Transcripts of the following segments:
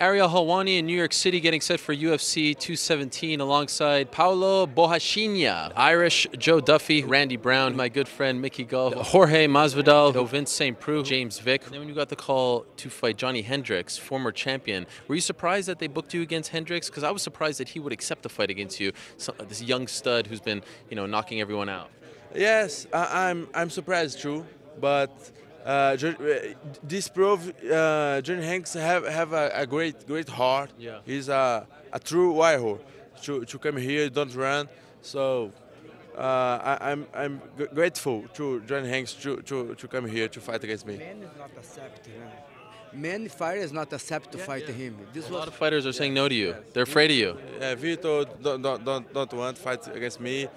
Ariel Helwani in New York City getting set for UFC 217 alongside Paulo Borrachinha, Irish Joe Duffy, Randy Brown, my good friend Mickey Gall, Jorge Masvidal, Vince St. Preux, James Vick. And then when you got the call to fight Johnny Hendricks, former champion, were you surprised that they booked you against Hendricks? Because I was surprised that he would accept the fight against you, this young stud who's been, knocking everyone out. Yes, I'm surprised too, but this proof Johnny Hanks have a great heart. Yeah. He's a true warrior to come here, don't run. So I'm grateful to Johnny Hanks to come here to fight against me. Man is not accept him. Many fighters not accept to fight him. A lot of fighters are saying no to you. They're afraid of you. Yeah, Vito don't want to fight against me.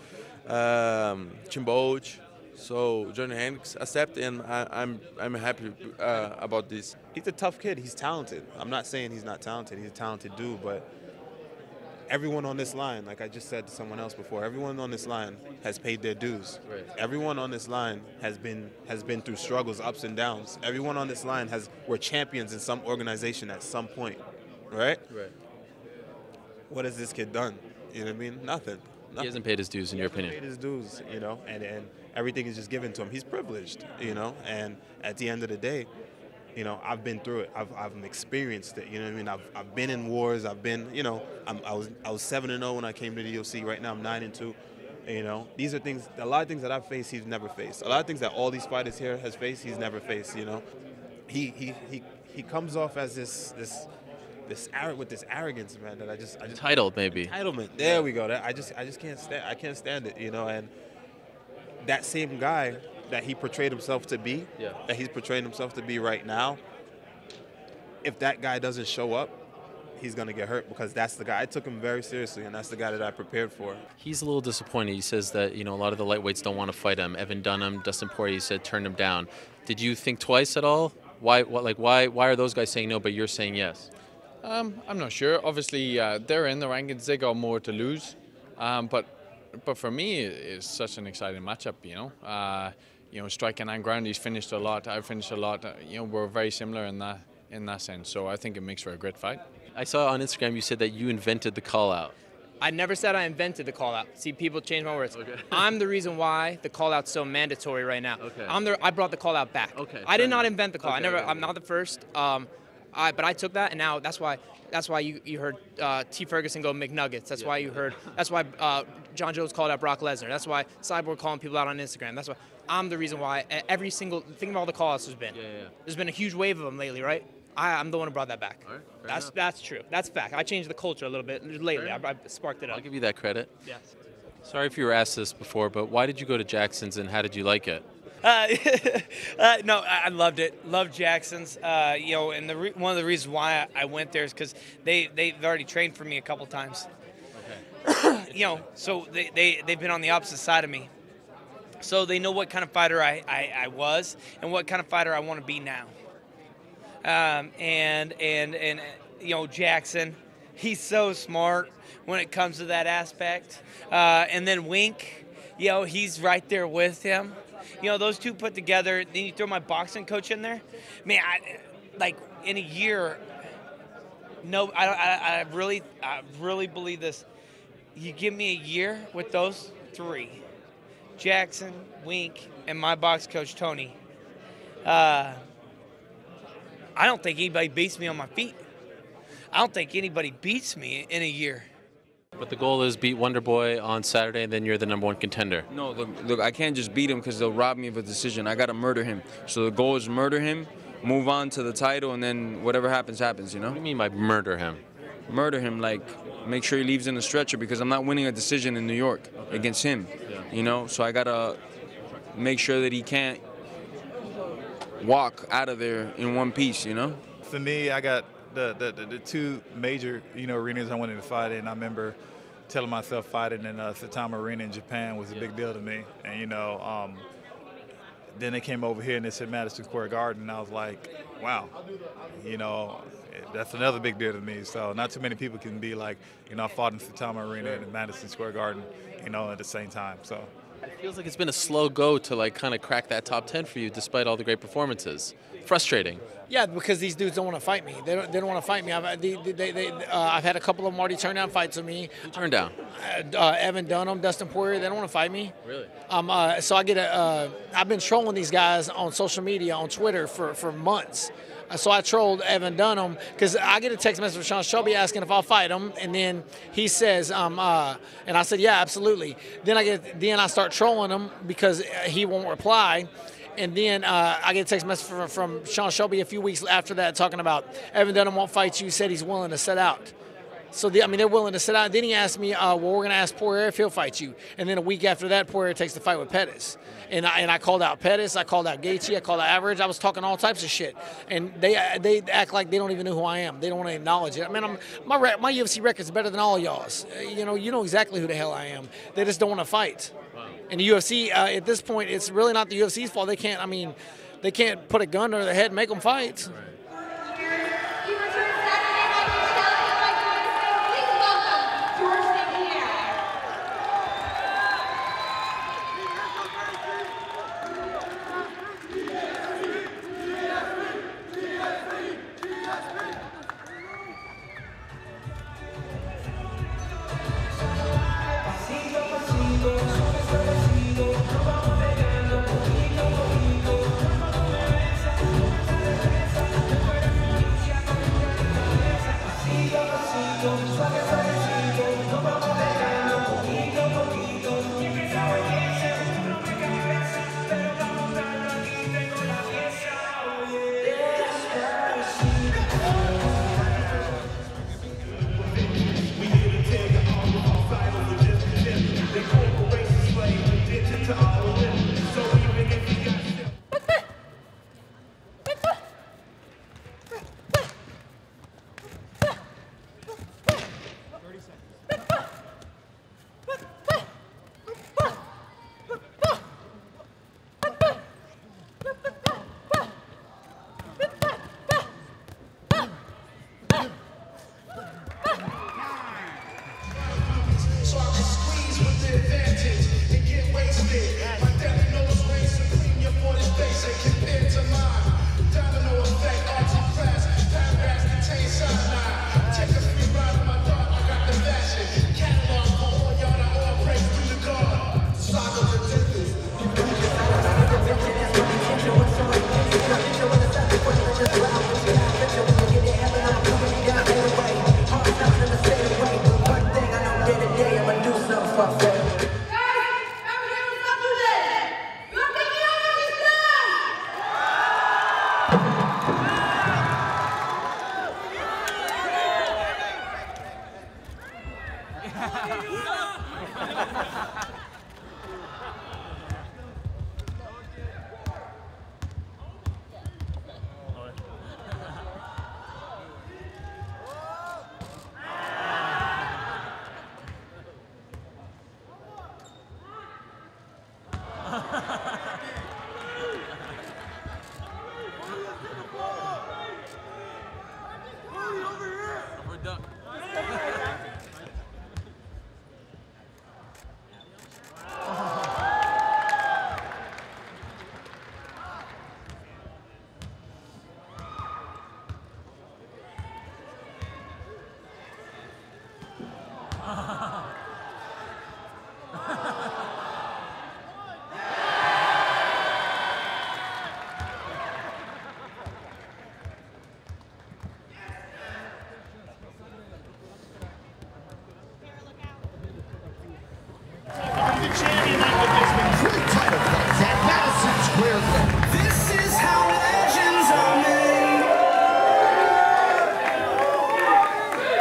Tim Bolt. So Johnny Hanks accept, and I'm happy about this. He's a tough kid. He's talented. I'm not saying he's not talented. He's a talented dude, but everyone on this line, like I just said to someone else before, everyone on this line has paid their dues. Right. Everyone on this line has been through struggles, ups and downs. Everyone on this line were champions in some organization at some point, right? Right. What has this kid done? You know what I mean? Nothing. He hasn't paid his dues, in your opinion. Paid his dues, and everything is just given to him. He's privileged, and at the end of the day, I've been through it. I've experienced it. You know what I mean? I've been in wars. I've been, I was 7-0 when I came to the UFC. Right now I'm 9-2. These are things. A lot of things that I've faced, he's never faced. A lot of things that all these fighters here has faced, he's never faced. He comes off as this with this arrogance, man. That I just Entitled, maybe. Entitlement. There we go. I just can't stand. I can't stand it. And that same guy that he portrayed himself to be, that he's portraying himself to be right now, if that guy doesn't show up, he's going to get hurt, because that's the guy. I took him very seriously, and that's the guy that I prepared for. He's a little disappointed. He says that, a lot of the lightweights don't want to fight him. Evan Dunham, Dustin Poirier said turned him down. Did you think twice at all? Why are those guys saying no, but you're saying yes? I'm not sure. Obviously, they're in the rankings. They got more to lose. But for me, it's such an exciting matchup. Striking and ground. He's finished a lot. I've finished a lot. We're very similar in that sense. So I think it makes for a great fight. I saw on Instagram you said that you invented the call out. I never said I invented the call-out. See, people change my words. Okay. I'm the reason why the call-out's so mandatory right now. Okay. I brought the call-out back. Okay. I did not invent the call. Okay, I'm not the first. But I took that, and now that's why you heard T. Ferguson go McNuggets. That's why you heard. That's why John Jones called out Brock Lesnar. That's why Cyborg calling people out on Instagram. That's why I'm the reason why every single think of all the call-outs there's been. Yeah. There's been a huge wave of them lately, right? I'm the one who brought that back. All right, That's true. That's fact. I changed the culture a little bit lately. I sparked it up. I'll give you that credit. Yes. Sorry if you were asked this before, but why did you go to Jackson's and how did you like it? No, I loved it. Loved Jackson's. And one of the reasons why I went there is because they've already trained for me a couple times. Okay. So they've been on the opposite side of me. So they know what kind of fighter I was and what kind of fighter I want to be now. Jackson, he's so smart when it comes to that aspect. And then Wink, he's right there with him. Those two put together, then you throw my boxing coach in there. Man, in a year, no, I really believe this. You give me a year with those three, Jackson, Wink, and my box coach, Tony. I don't think anybody beats me on my feet. I don't think anybody beats me in a year. But the goal is beat Wonder Boy on Saturday, and then you're the #1 contender. No, look, I can't just beat him because they'll rob me of a decision. I got to murder him. So the goal is murder him, move on to the title, and then whatever happens, happens, What do you mean by murder him? Murder him, make sure he leaves in the stretcher, because I'm not winning a decision in New York against him, So I got to make sure that he can't walk out of there in one piece, For me, I got the two major, arenas I wanted to fight in. I remember telling myself fighting in Saitama Arena in Japan was a big deal to me. And, then they came over here and they said Madison Square Garden, and I was like, wow, that's another big deal to me. So not too many people can be like, I fought in Saitama Arena and in Madison Square Garden, at the same time. So It feels like it's been a slow go to like kind of crack that top 10 for you, despite all the great performances. Frustrating. Yeah, because these dudes don't want to fight me. They don't want to fight me. I've had a couple of them already turn down fights with me. Who turned down? Evan Dunham, Dustin Poirier. They don't want to fight me. Really? So I've been trolling these guys on social media, on Twitter for months. So I trolled Evan Dunham because I get a text message from Sean Shelby asking if I'll fight him, and then he says, and I said, yeah, absolutely. Then I start trolling him because he won't reply. And then I get a text message from Sean Shelby a few weeks after that talking about Evan Dunham won't fight you, said he's willing to sit out. So, they're willing to sit out. Then he asked me, well, we're going to ask Poirier if he'll fight you. And then a week after that, Poirier takes the fight with Pettis. And I called out Pettis, I called out Gaethje, I called out Average. I was talking all types of shit. And they act like they don't even know who I am. They don't want to acknowledge it. I mean, my UFC record's better than all y'all's. You know exactly who the hell I am. They just don't want to fight. And the UFC, at this point, it's really not the UFC's fault. They can't put a gun to their head and make them fight.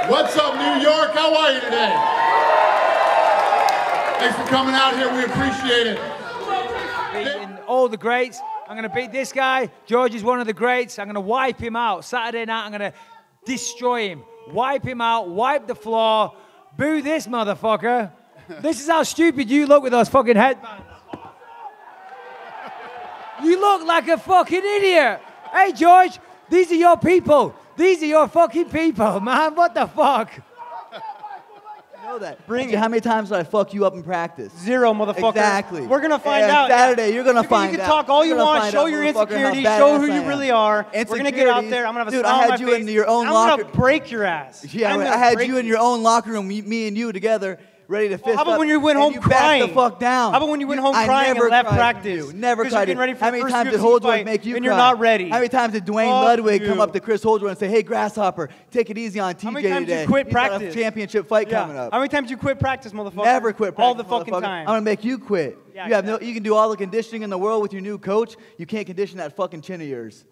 What's up, New York? How are you today? Thanks for coming out here. We appreciate it. Beating all the greats. I'm going to beat this guy. George is one of the greats. I'm going to wipe him out. Saturday night, I'm going to destroy him. Wipe him out. Wipe the floor. Boo this motherfucker. This is how stupid you look with those fucking headbands. You look like a fucking idiot. Hey, George, these are your people. These are your fucking people, man. What the fuck? know that. Bring it. How many times did I fuck you up in practice? 0, motherfucker. Exactly. We're gonna find and out. Saturday, you're gonna find out. You can talk all you want, show your insecurity, show who you really are. We're gonna get out there. I'm gonna have a smile on my face. Dude, I had you in your own locker. I'm gonna break your ass. Yeah, I had you in your own locker room, me and you together, ready to fist up. How about when you went home crying? Back the fuck down. How about when you went home crying and left practice? Never cried. How many times did Holdwood make you cry? And you're not ready. How many times did Dwayne Ludwig come up to Chris Holdwood and say, "Hey, Grasshopper, take it easy on TJ today. How many times did you quit practice? He's got a championship fight coming up." How many times did you quit practice, motherfucker? Never quit practice. All the fucking time. I'm gonna make you quit. Yeah, You can do all the conditioning in the world with your new coach. You can't condition that fucking chin of yours.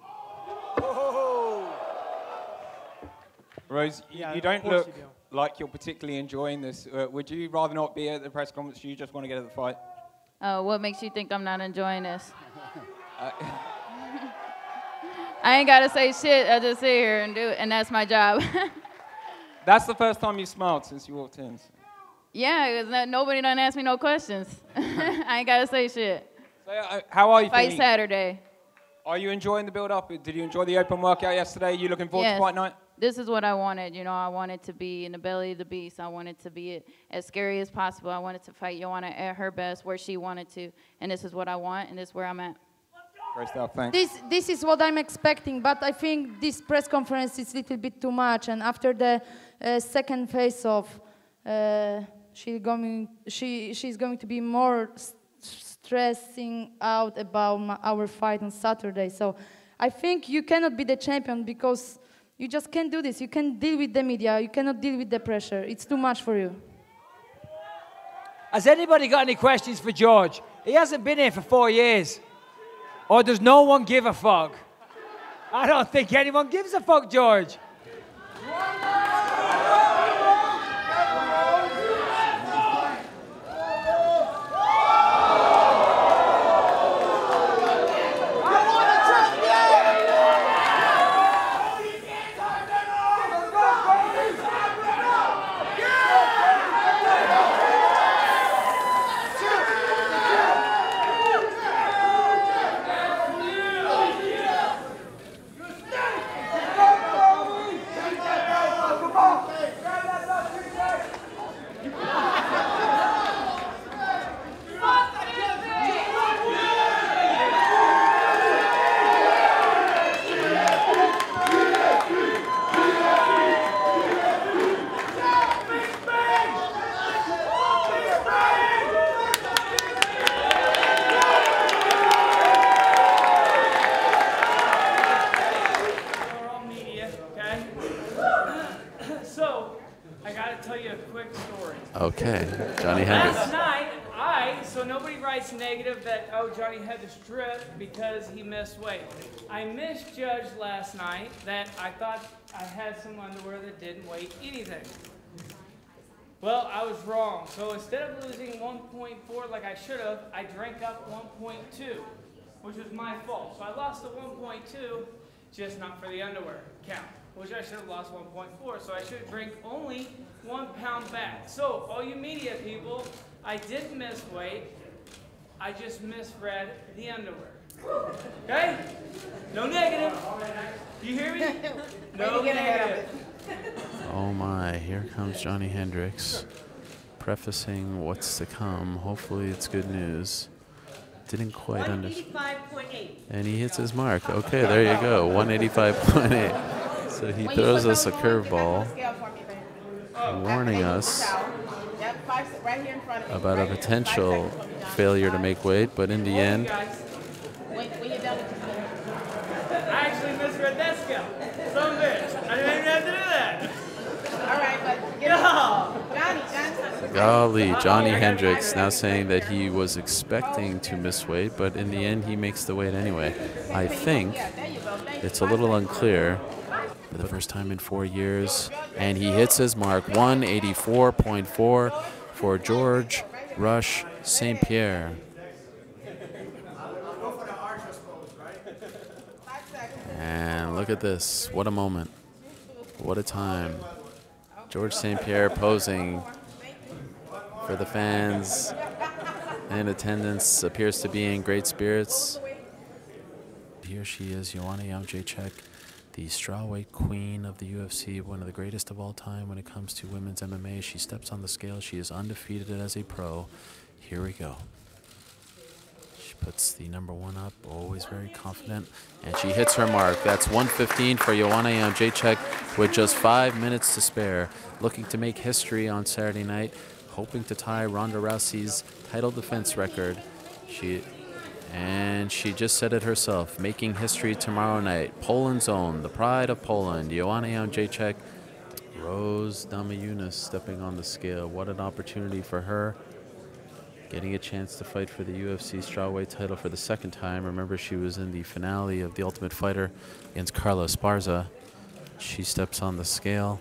Rose, you don't look like you're particularly enjoying this. Would you rather not be at the press conference? You just want to get at the fight? What makes you think I'm not enjoying this? I ain't got to say shit. I just sit here and do it, and that's my job. That's the first time you smiled since you walked in. So. Yeah, because nobody done ask me no questions. I ain't got to say shit. So, how are you Fight feeling? Saturday. Are you enjoying the build-up? Did you enjoy the open workout yesterday? You looking forward to fight night? This is what I wanted. You know, I wanted to be in the belly of the beast. I wanted to be as scary as possible. I wanted to fight Joanna at her best where she wanted to. And this is what I want, and this is where I'm at. Great stuff, thanks. This is what I'm expecting, but I think this press conference is a little bit too much. And after the second face-off, she's going to be more stressing out about our fight on Saturday. So I think you cannot be the champion because you just can't do this. You can't deal with the media. You cannot deal with the pressure. It's too much for you. Has anybody got any questions for George? He hasn't been here for 4 years. Or does no one give a fuck? I don't think anyone gives a fuck, George. Okay, Johnny Hendricks. Last night, so nobody writes negative that, oh, Johnny had to strip because he missed weight. I misjudged last night that I thought I had some underwear that didn't weigh anything. Well, I was wrong. So instead of losing 1.4 like I should have, I drank up 1.2, which was my fault. So I lost the 1.2, just not for the underwear count, which I should have lost 1.4. So I should drink only 1 pound back. So all you media people, I didn't miss weight. I just misread the underwear. Okay? No negative. You hear me? No negative. Oh my, here comes Johnny Hendricks, prefacing what's to come. Hopefully it's good news. Didn't quite understand. 185.8. And he hits his mark. Okay, there you go, 185.8. So he throws us a curveball, warning us about a potential failure to make weight, but in the end, I actually misread that scale. Some bitch. I didn't even have to do that. All right, but Johnny. golly, Johnny Hendricks now saying that he was expecting to miss weight, but in the end he makes the weight anyway. I think it's a little unclear. For the first time in 4 years, and he hits his mark, 184.4 for George Rush St-Pierre. And look at this, what a moment, what a time. George St-Pierre posing for the fans in attendance, appears to be in great spirits. Here she is, Joanna Jędrzejczyk, The strawweight queen of the UFC, one of the greatest of all time when it comes to women's MMA. She steps on the scale. She is undefeated as a pro. Here we go. She puts the #1 up, always very confident, and she hits her mark. That's 115 for Joanna Jędrzejczyk with just 5 minutes to spare. Looking to make history on Saturday night, hoping to tie Ronda Rousey's title defense record. And she just said it herself, making history tomorrow night. Poland's own, the pride of Poland, Joanna Jędrzejczyk. Rose Namajunas stepping on the scale. What an opportunity for her. Getting a chance to fight for the UFC strawweight title for the second time. Remember, she was in the finale of The Ultimate Fighter against Carla Esparza. She steps on the scale.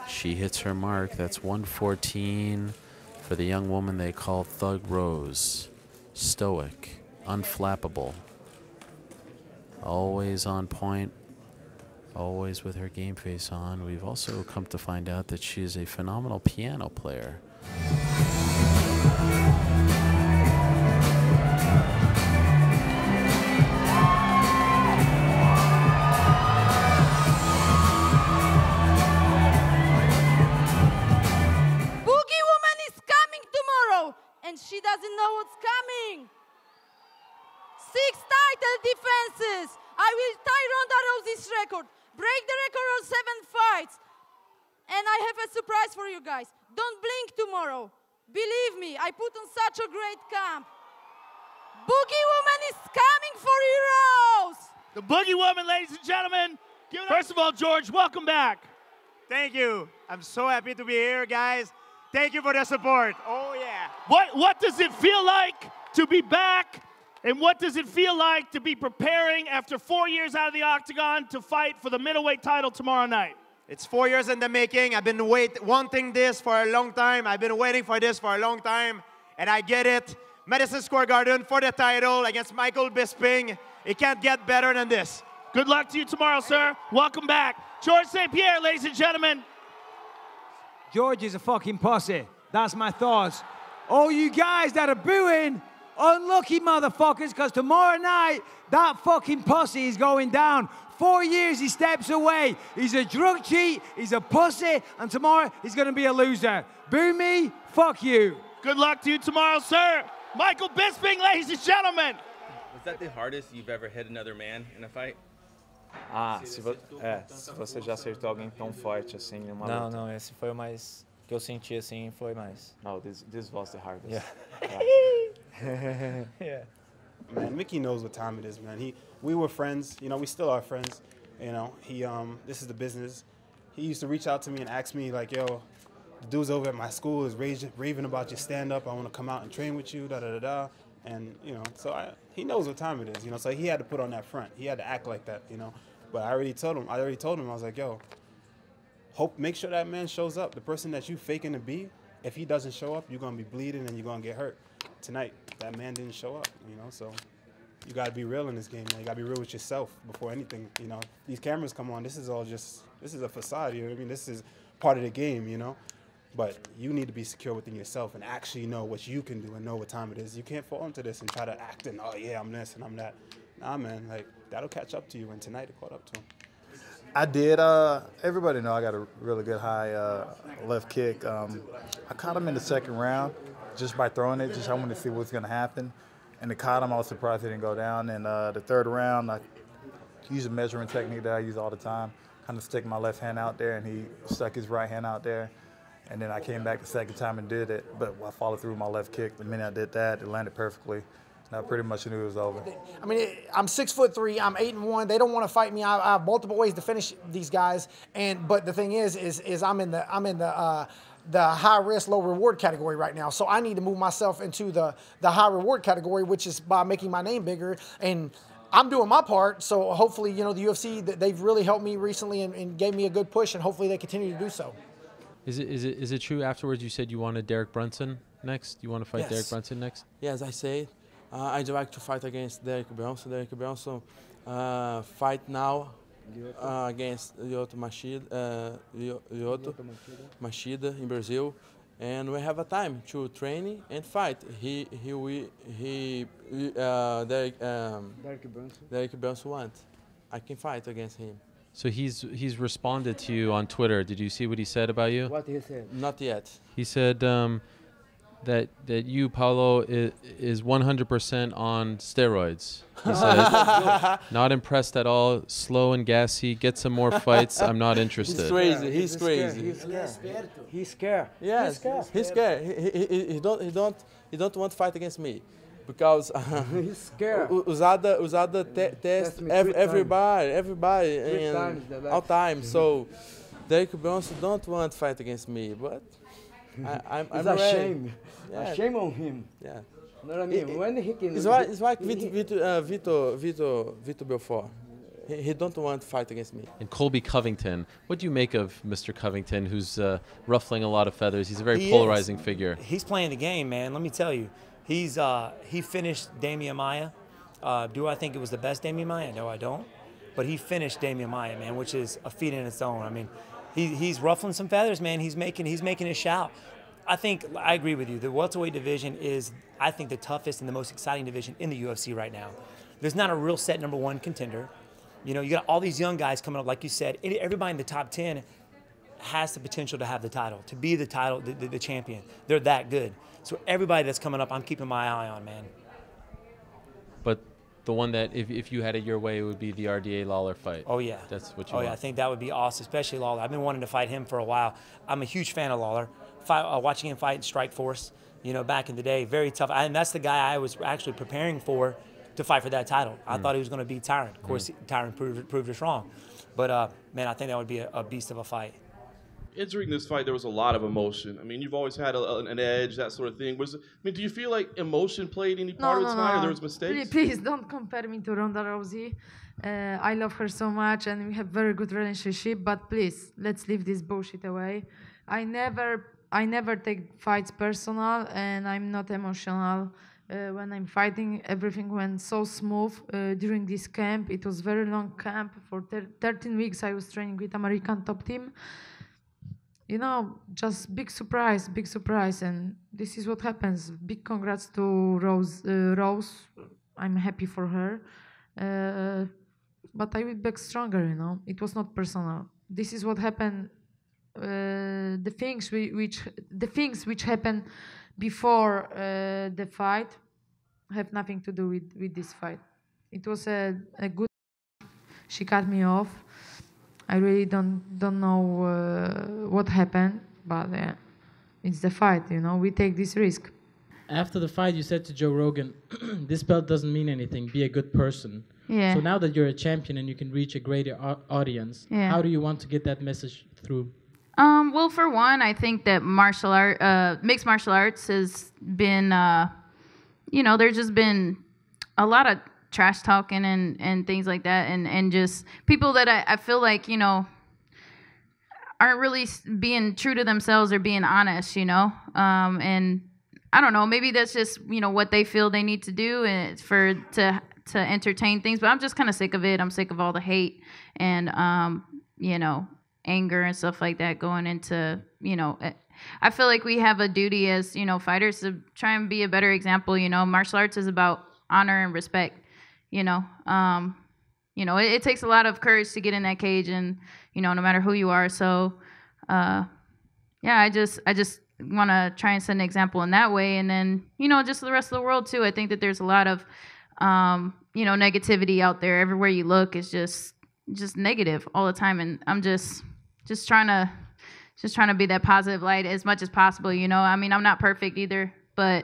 She hits her mark. That's 114 for the young woman they call Thug Rose. Stoic, unflappable, always on point, always with her game face on. We've also come to find out that she is a phenomenal piano player. Boogie Woman is coming tomorrow, and she doesn't know what's coming. 6 title defenses. I will tie Ronda Rousey's record, break the record of 7 fights. And I have a surprise for you guys. Don't blink tomorrow. Believe me, I put on such a great camp. Boogie Woman is coming for you, Rose. The Boogie Woman, ladies and gentlemen. First of all, George, welcome back. Thank you. I'm so happy to be here, guys. Thank you for the support. Oh, yeah. What does it feel like to be back? And what does it feel like to be preparing after 4 years out of the octagon to fight for the middleweight title tomorrow night? It's 4 years in the making. I've been wanting this for a long time. I've been waiting for this for a long time, and I get it. Madison Square Garden for the title against Michael Bisping. It can't get better than this. Good luck to you tomorrow, sir. Welcome back. George St-Pierre, ladies and gentlemen. George is a fucking pussy. That's my thoughts. All you guys that are booing, unlucky motherfuckers, because tomorrow night, that fucking pussy is going down. 4 years he steps away. He's a drug cheat, he's a pussy, and tomorrow he's going to be a loser. Boo me, fuck you. Good luck to you tomorrow, sir. Michael Bisping, ladies and gentlemen. Was that the hardest you've ever hit another man in a fight? Se você já acertou alguém tão forte assim numa luta. Não, esse foi o mais que eu senti assim, foi mais. No, this was the hardest. Yeah. Yeah. Man, Mickey knows what time it is, man. We were friends, you know, we still are friends. You know, this is the business. He used to reach out to me and ask me like, yo, the dudes over at my school is raving about your stand-up. I want to come out and train with you, da-da-da-da. And, you know, so he knows what time it is, you know, so he had to put on that front. He had to act like that, you know. But I already told him, I was like, yo, make sure that man shows up. The person that you faking to be, if he doesn't show up, you're going to be bleeding and you're going to get hurt. Tonight, that man didn't show up, you know, so you got to be real in this game, man. You got to be real with yourself before anything, you know. These cameras come on, this is a facade, you know what I mean? This is part of the game, you know. But you need to be secure within yourself and actually know what you can do and know what time it is. You can't fall into this and try to act and, oh, yeah, I'm this and I'm that. Nah, man, like, that'll catch up to you, and tonight it caught up to him. I did. Everybody know I got a really good high left kick. I caught him in the second round just by throwing it. I wanted to see what's going to happen. And I caught him. I was surprised he didn't go down. And the third round, I used a measuring technique that I use all the time, kind of stick my left hand out there, and he stuck his right hand out there. And then I came back the second time and did it, but I followed through with my left kick. The minute I did that, it landed perfectly. And I pretty much knew it was over. I mean, I'm 6'3", I'm 8-1. They don't want to fight me. I have multiple ways to finish these guys. But the thing is I'm in the high risk, low reward category right now. So I need to move myself into the high reward category, which is by making my name bigger. And I'm doing my part. So hopefully, you know, the UFC, they've really helped me recently and gave me a good push, and hopefully they continue to do so. Is it true afterwards you said you wanted Derek Brunson next? You want to fight Derek Brunson next? Yes, I say. I'd like to fight against Derek Brunson. Derek Brunson fight now against Lyoto Machida in Brazil, and we have a time to train and fight. Derek Brunson wants. I can fight against him. So he's responded to you on Twitter. Did you see what he said about you? What he said? Not yet. He said that you, Paulo, is 100% on steroids. He said, not impressed at all, slow and gassy, get some more fights, I'm not interested. He's crazy, he's crazy. He's scared. He's scared. Yes, he's scared. He don't want to fight against me. Because he's scared. Usada test everybody, and all time. So Derek Bronson don't want to fight against me, but I'm it's ready. a shame. Yeah. A shame on him. Yeah. You know what I mean? When he can. It's like Vitor Belfort. He don't want to fight against me. And Colby Covington, what do you make of Mr. Covington, who's ruffling a lot of feathers? He's a very polarizing figure. He's playing the game, man. Let me tell you. He finished Damian Maia. Do I think it was the best Damian Maia? No, I don't. But he finished Damian Maia, man, which is a feat in its own. I mean, he's ruffling some feathers, man. He's making a shout. I agree with you. The welterweight division is, I think, the toughest and the most exciting division in the UFC right now. There's not a real set number one contender. You know, you got all these young guys coming up, like you said. Everybody in the top 10 has the potential to have the title, to be the title, the champion. They're that good. So everybody that's coming up, I'm keeping my eye on, man. But the one that, if you had it your way, it would be the RDA Lawler fight. Oh, yeah. That's what you want. want. Yeah, I think that would be awesome, especially Lawler. I've been wanting to fight him for a while. I'm a huge fan of Lawler. Watching him fight in Strikeforce, you know, back in the day, very tough. And that's the guy I was actually preparing for to fight for that title. I thought he was going to beat Tyron. Of course, Tyron proved us wrong. But, man, I think that would be a beast of a fight. Entering this fight, there was a lot of emotion. I mean, you've always had an edge, that sort of thing. Do you feel like emotion played any part of the fight, or there was mistakes? Please don't compare me to Ronda Rousey. I love her so much, and we have very good relationship. But please, let's leave this bullshit away. I never take fights personal, and I'm not emotional. When I'm fighting, everything went so smooth during this camp. It was very long camp. For 13 weeks, I was training with American top team. You know, just big surprise, and this is what happens. Big congrats to Rose. I'm happy for her, but I will be back stronger. You know, it was not personal. This is what happened. The things which happened before the fight have nothing to do with this fight. It was a good. She cut me off. I really don't know what happened, but it's the fight, you know. We take this risk. After the fight, you said to Joe Rogan, "This belt doesn't mean anything. Be a good person." Yeah. So now that you're a champion and you can reach a greater audience, how do you want to get that message through? Well, for one, I think that mixed martial arts has been, you know, there's just been a lot of trash talking and things like that, and just people that I feel like, you know, aren't really being true to themselves or being honest, you know. And I don't know, maybe that's just, you know, what they feel they need to do to entertain things. But I'm just kind of sick of it. I'm sick of all the hate and you know, anger and stuff like that going into, you know, I feel like we have a duty as, you know, fighters to try and be a better example. You know, martial arts is about honor and respect. You know, it takes a lot of courage to get in that cage, and you know, no matter who you are. So, yeah, I just want to try and set an example in that way, and then, you know, just the rest of the world too. I think that there's a lot of, you know, negativity out there. Everywhere you look is just negative all the time, and I'm just trying to be that positive light as much as possible. You know, I mean, I'm not perfect either, but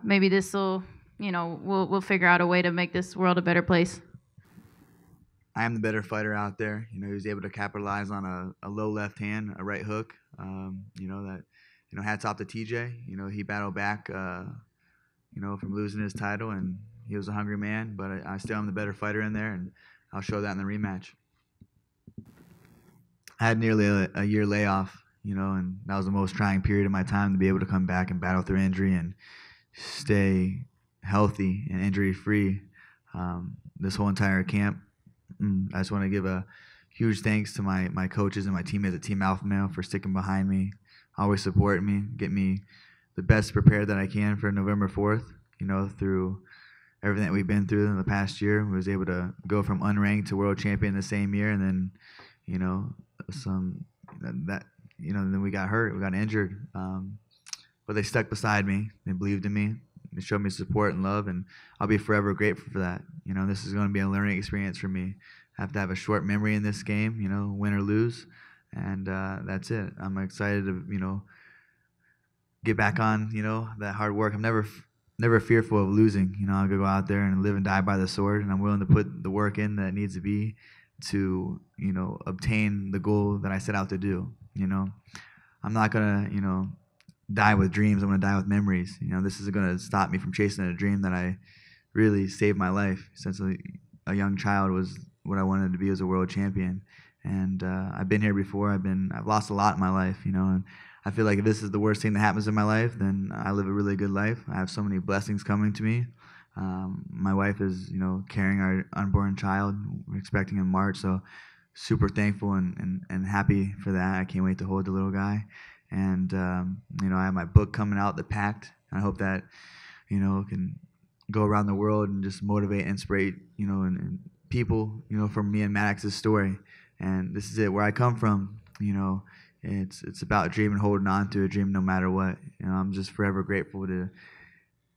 maybe this will. You know, we'll figure out a way to make this world a better place. I am the better fighter out there. You know, he was able to capitalize on a low left hand, a right hook. You know, hats off to TJ. You know, he battled back, you know, from losing his title, and he was a hungry man. But I still am the better fighter in there, and I'll show that in the rematch. I had nearly a year layoff, you know, and that was the most trying period of my time to be able to come back and battle through injury and stay healthy and injury-free this whole entire camp. I just want to give a huge thanks to my coaches and my teammates at Team Alpha Male for sticking behind me, always supporting me, get me the best prepared that I can for November 4th, you know, through everything that we've been through in the past year. We was able to go from unranked to world champion the same year, and then, you know, then we got hurt, we got injured. But they stuck beside me. They believed in me. They showed me support and love, and I'll be forever grateful for that. You know, this is going to be a learning experience for me. I have to have a short memory in this game, you know, win or lose, and that's it. I'm excited to, you know, get back on, you know, that hard work. I'm never fearful of losing. You know, I'll go out there and live and die by the sword, and I'm willing to put the work in that needs to be to, you know, obtain the goal that I set out to do. You know, I'm not gonna, you know, die with dreams. I'm gonna die with memories. You know, this isn't gonna stop me from chasing a dream that I really saved my life since a young child. Was what I wanted to be as a world champion. And I've been here before. I've lost a lot in my life, you know, and I feel like if this is the worst thing that happens in my life, then I live a really good life. I have so many blessings coming to me. My wife is, you know, carrying our unborn child. We're expecting in March, so super thankful and happy for that. I can't wait to hold the little guy. And, you know, I have my book coming out, The Pact. I hope that, you know, can go around the world and just motivate, inspire, you know, and people, you know, from me and Maddox's story. And this is it, where I come from, you know. It's about dreaming, holding on to a dream no matter what. You know, I'm just forever grateful to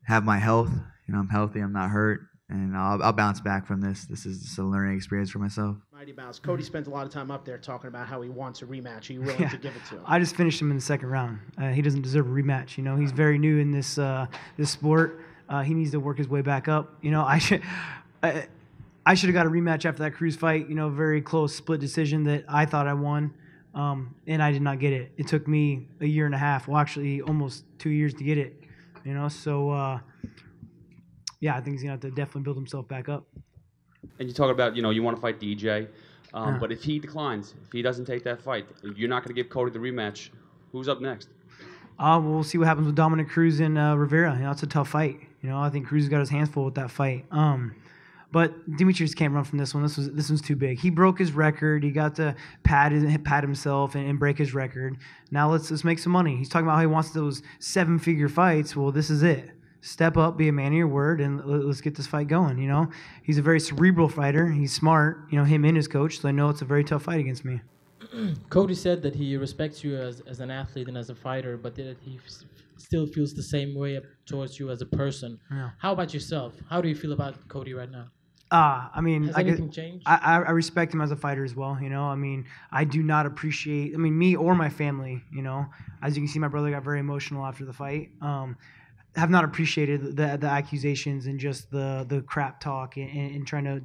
have my health. You know, I'm healthy, I'm not hurt, and I'll bounce back from this. This is just a learning experience for myself. Mighty Mouse. Cody spent a lot of time up there talking about how he wants a rematch. Are you willing to give it to him? I just finished him in the second round. He doesn't deserve a rematch. You know, he's very new in this this sport. He needs to work his way back up. You know, I should have got a rematch after that Cruz fight. You know, very close split decision that I thought I won. And I did not get it. It took me a year and a half, well, actually almost 2 years to get it, you know. So, yeah, I think he's going to have to definitely build himself back up. And you talk about, you know, you want to fight DJ, but if he declines, if he doesn't take that fight, you're not going to give Cody the rematch. Who's up next? We'll see what happens with Dominic Cruz and Rivera. You know, it's a tough fight. You know, I think Cruz has got his hands full with that fight. But Demetrius can't run from this one. This one's too big. He broke his record. He got to pat himself and break his record. Now let's make some money. He's talking about how he wants those 7-figure fights. Well, this is it. Step up, be a man of your word, and let's get this fight going. You know, he's a very cerebral fighter. He's smart. You know, him and his coach. So I know it's a very tough fight against me. Cody said that he respects you as an athlete and as a fighter, but that he still feels the same way towards you as a person. Yeah. How about yourself? How do you feel about Cody right now? I mean, has anything changed? I respect him as a fighter as well. You know, I mean, I do not appreciate. I mean, me or my family. You know, as you can see, my brother got very emotional after the fight. Have not appreciated the accusations and just the crap talk and trying to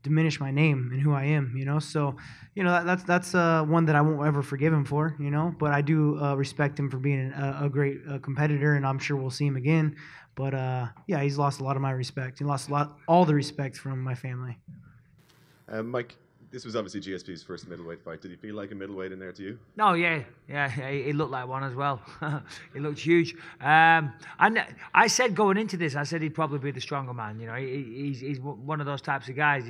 diminish my name and who I am. You know, so you know that's one that I won't ever forgive him for. You know, but I do respect him for being a great competitor, and I'm sure we'll see him again. But, yeah, he's lost a lot of my respect. He lost all the respect from my family. Mike, this was obviously GSP's first middleweight fight. Did he feel like a middleweight in there to you? No, yeah. He looked like one as well. He looked huge. I said going into this, I said he'd probably be the stronger man. You know, he's one of those types of guys.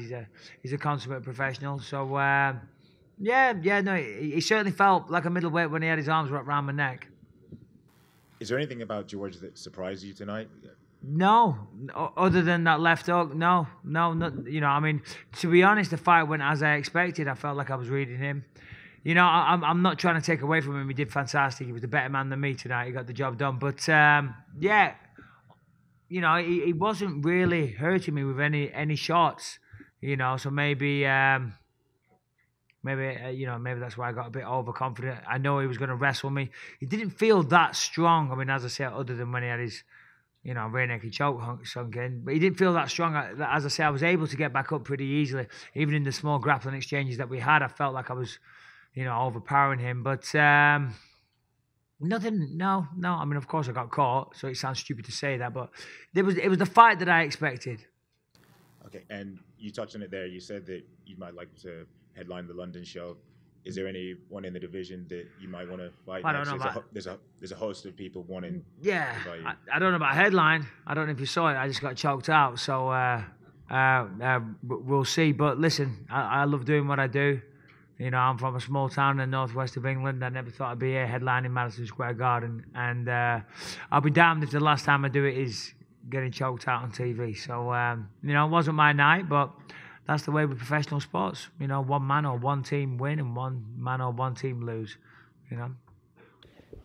He's a consummate professional. So, no, he certainly felt like a middleweight when he had his arms wrapped around my neck. Is there anything about George that surprised you tonight? No, other than that left hook, no. You know, I mean, to be honest, the fight went as I expected. I felt like I was reading him. You know, I'm not trying to take away from him. He did fantastic. He was a better man than me tonight. He got the job done. But yeah, you know, he wasn't really hurting me with any shots. You know, so maybe. Maybe that's why I got a bit overconfident. I know he was going to wrestle me. He didn't feel that strong. I mean, as I said, other than when he had his, you know, rear naked choke sunk in. But he didn't feel that strong. As I say, I was able to get back up pretty easily. Even in the small grappling exchanges that we had, I felt like I was, you know, overpowering him. But nothing, no. I mean, of course I got caught, so it sounds stupid to say that. But it was the fight that I expected. Okay, and you touched on it there. You said that you might like to headline the London show. Is there anyone in the division that you might want to fight I next? don't know There's a host of people wanting. Yeah, to fight you. I don't know about headline. I don't know if you saw it. I just got choked out. So we'll see. But listen, I love doing what I do. You know, I'm from a small town in the northwest of England. I never thought I'd be here headlining Madison Square Garden. And I'll be damned if the last time I do it is getting choked out on TV. So, you know, it wasn't my night, but that's the way with professional sports. You know, one man or one team win and one man or one team lose, you know.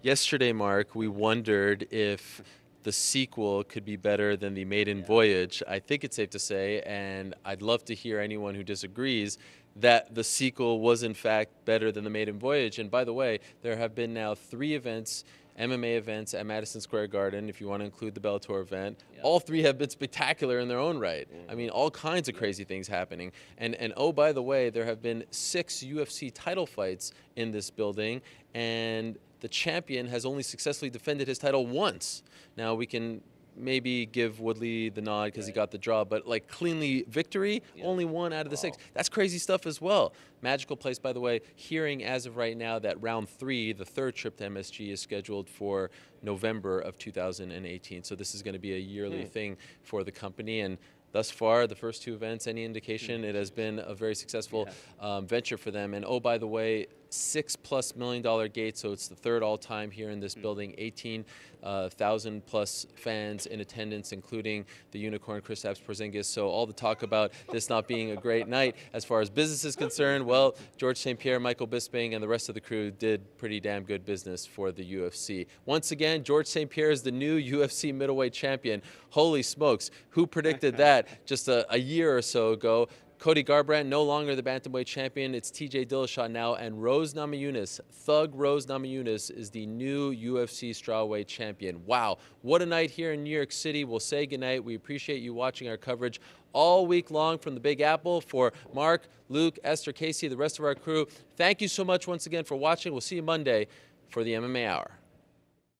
Yesterday, Mark, we wondered if the sequel could be better than the maiden voyage. I think it's safe to say, and I'd love to hear anyone who disagrees, that the sequel was in fact better than the maiden voyage. And by the way, there have been now 3 events, MMA events at Madison Square Garden, if you want to include the Bellator event. Yeah. All 3 have been spectacular in their own right. I mean, all kinds of crazy things happening. And oh, by the way, there have been 6 UFC title fights in this building, and the champion has only successfully defended his title once. Now, we can maybe give Woodley the nod because he got the draw, but like cleanly victory, only 1 out of the 6. That's crazy stuff as well. Magical place, by the way, hearing as of right now that round 3, the 3rd trip to MSG, is scheduled for November of 2018. So this is going to be a yearly thing for the company. And thus far, the first 2 events, any indication, it has been a very successful venture for them. And oh, by the way, $6+ million gate, so it's the 3rd all-time here in this building. 18,000 plus fans in attendance, including the unicorn Kristaps Porzingis. So all the talk about this not being a great night as far as business is concerned, well, George St-Pierre, Michael Bisping, and the rest of the crew did pretty damn good business for the UFC. Once again, George St-Pierre is the new UFC middleweight champion. Holy smokes, who predicted that just a year or so ago? Cody Garbrandt, no longer the bantamweight champion. It's TJ Dillashaw now, and Rose Namajunas, Thug Rose Namajunas, is the new UFC strawweight champion. Wow, what a night here in New York City. We'll say goodnight. We appreciate you watching our coverage all week long from the Big Apple. For Mark, Luke, Esther, Casey, the rest of our crew, thank you so much once again for watching. We'll see you Monday for the MMA Hour.